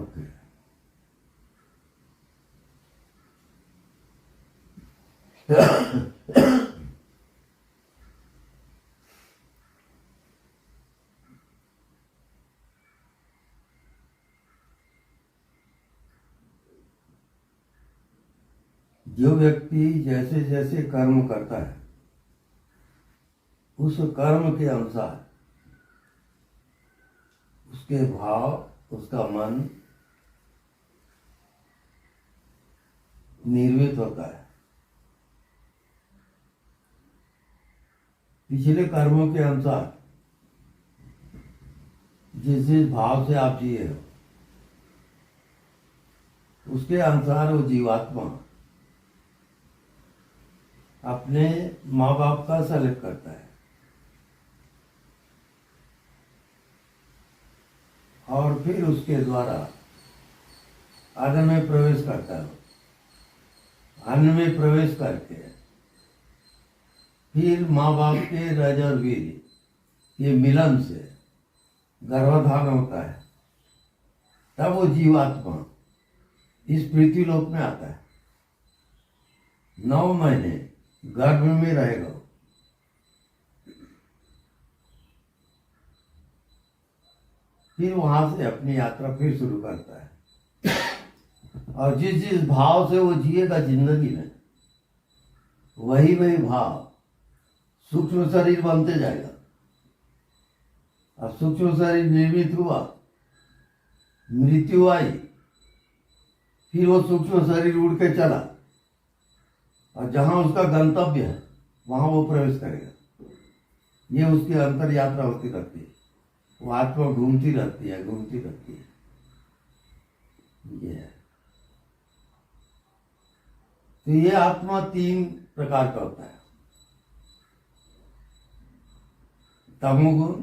Okay. जो व्यक्ति जैसे जैसे कर्म करता है उस कर्म के अनुसार उसके भाव, उसका मन निर्मित होता है। पिछले कर्मों के अनुसार जिस जिस भाव से आप जिए हो उसके अनुसार वो जीवात्मा अपने माँ बाप का सेलेक्ट करता है और फिर उसके द्वारा अन्न में प्रवेश करता है। अन्न में प्रवेश करके फिर माँ बाप के रज और वीर्य ये मिलन से गर्भधारण होता है। तब वो जीवात्मा इस पृथ्वी लोक में आता है। 9 महीने गर्भ में रहेगा। फिर वहां से अपनी यात्रा फिर शुरू करता है और जिस जिस भाव से वो जिएगा जिंदगी में वही वही भाव सूक्ष्म शरीर बनते जाएगा। अब सूक्ष्म शरीर निर्मित हुआ, मृत्यु आई, फिर वो सूक्ष्म शरीर उड़ के चला और जहां उसका गंतव्य है वहां वो प्रवेश करेगा। ये उसकी अंतर यात्रा होती रहती है। वो आत्मा घूमती रहती है, घूमती रहती है। ये है। तो ये आत्मा 3 प्रकार का होता है। तमोगुण,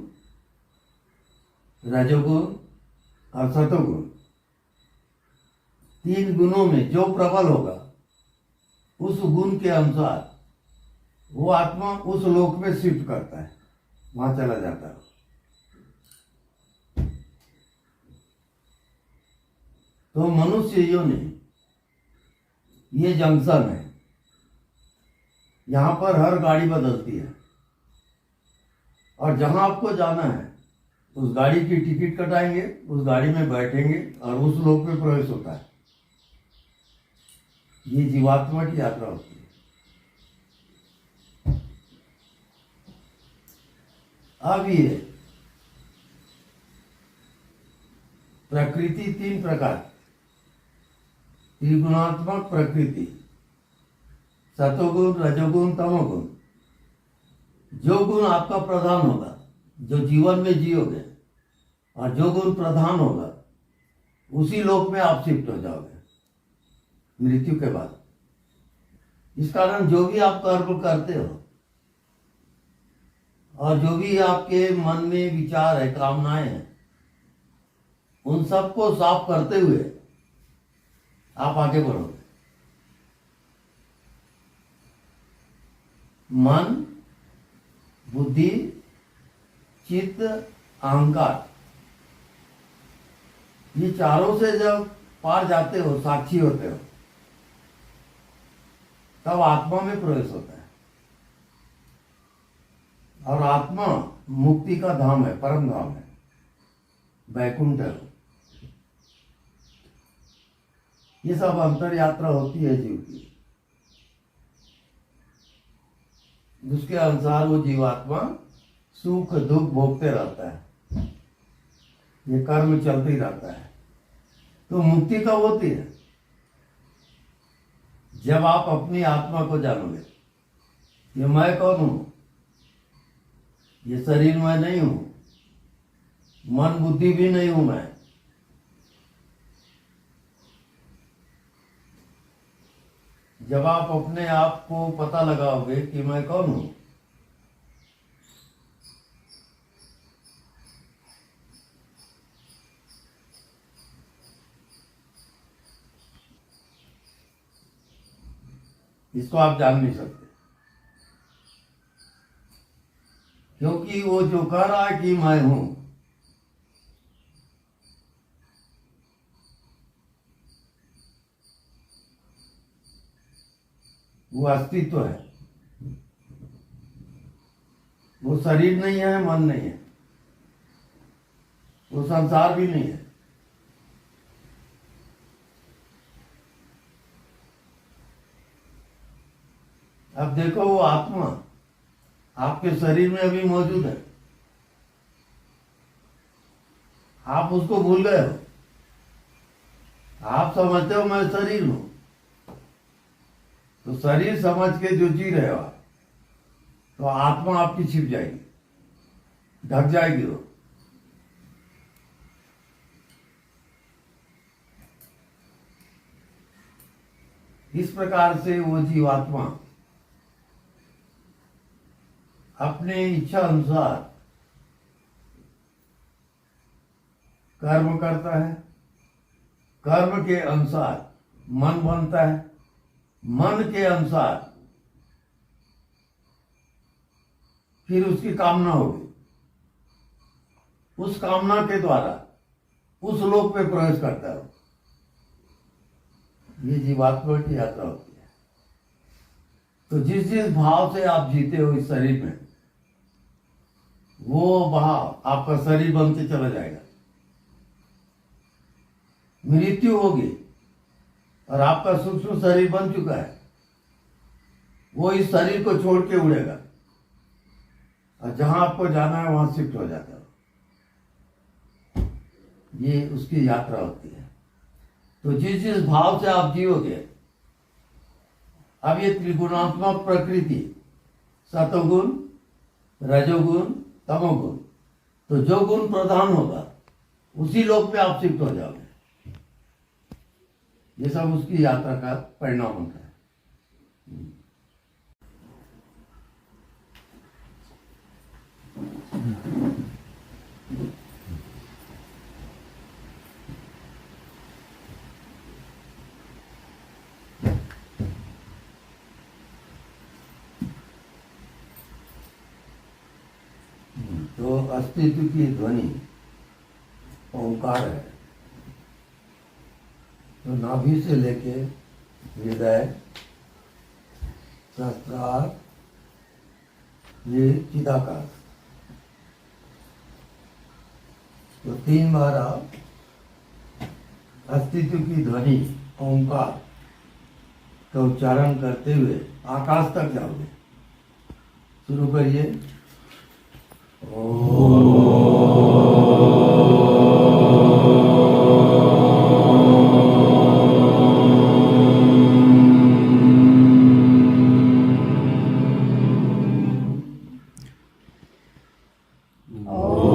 रजोगुण और सतोगुण। 3 गुणों में जो प्रबल होगा उस गुण के अनुसार वो आत्मा उस लोक में शिफ्ट करता है, वहां चला जाता है। तो मनुष्य योनि ये जंक्शन है। यहां पर हर गाड़ी बदलती है और जहां आपको जाना है उस गाड़ी की टिकट कटाएंगे, उस गाड़ी में बैठेंगे और उस लोक में प्रवेश होता है। ये जीवात्मा की यात्रा होती है। अब ये प्रकृति 3 प्रकार, त्रिगुणात्मक प्रकृति, सतोगुण, रजोगुण, तमोगुण। जो गुण आपका प्रधान होगा, जो जीवन में जियोगे, और जो गुण प्रधान होगा उसी लोक में आप शिफ्ट हो जाओगे मृत्यु के बाद। इस कारण जो भी आप कर्म करते हो और जो भी आपके मन में विचार है, कामनाएं हैं, उन सबको साफ करते हुए आप आगे बढ़ोगे। मन, बुद्धि, चित्त, अहंकार, ये चारों से जब पार जाते हो, साक्षी होते हो, तब आत्मा में प्रवेश होता है। और आत्मा मुक्ति का धाम है, परम धाम है, वैकुंठ है। ये सब अंतर यात्रा होती है जीव की। उसके अनुसार वो जीवात्मा सुख दुख भोगते रहता है। ये कर्म चलते ही रहता है। तो मुक्ति कब होती है? जब आप अपनी आत्मा को जानोगे कि मैं कौन हूं, ये शरीर मैं नहीं हूं, मन बुद्धि भी नहीं हूं मैं। जब आप अपने आप को पता लगाओगे कि मैं कौन हूं, इसको आप जान नहीं सकते, क्योंकि वो जो कह रहा है कि मैं हूं, वो अस्तित्व है, वो शरीर नहीं है, मन नहीं है, वो संसार भी नहीं है। अब देखो वो आत्मा आपके शरीर में अभी मौजूद है, आप उसको भूल गए हो। आप समझते हो मैं शरीर हूं, तो शरीर समझ के जो जी रहे हो आप, तो आत्मा आपकी छिप जाएगी, ढक जाएगी वो। इस प्रकार से वो जीवात्मा अपने इच्छा अनुसार कर्म करता है, कर्म के अनुसार मन बनता है, मन के अनुसार फिर उसकी कामना होगी, उस कामना के द्वारा उस लोक पे प्रवेश करता है। ये जीवात्मा की यात्रा होती है। तो जिस जिस भाव से आप जीते हो इस शरीर में, वो भाव आपका शरीर बन के चला जाएगा। मृत्यु होगी और आपका सूक्ष्म शरीर बन चुका है, वो इस शरीर को छोड़ के उड़ेगा और जहां आपको जाना है वहां शिफ्ट हो जाता है। ये उसकी यात्रा होती है। तो जिस जिस भाव से आप जियोगे, अब ये त्रिगुणात्मक प्रकृति, सतोगुण, रजोगुण, तमोगुण, तो जो गुण प्रधान होगा उसी लोक में आप शिफ्ट हो जाओगे। ये सब उसकी यात्रा का परिणाम होता है। तो अस्तित्व की ध्वनि ओंकार है। तो नाभि से लेके हृदय, सहस्त्रार, ये चिदाकाश, तो 3 बार आप अस्तित्व की ध्वनि ओंकार का उच्चारण करते हुए आकाश तक जाओगे। शुरू करिए। Oh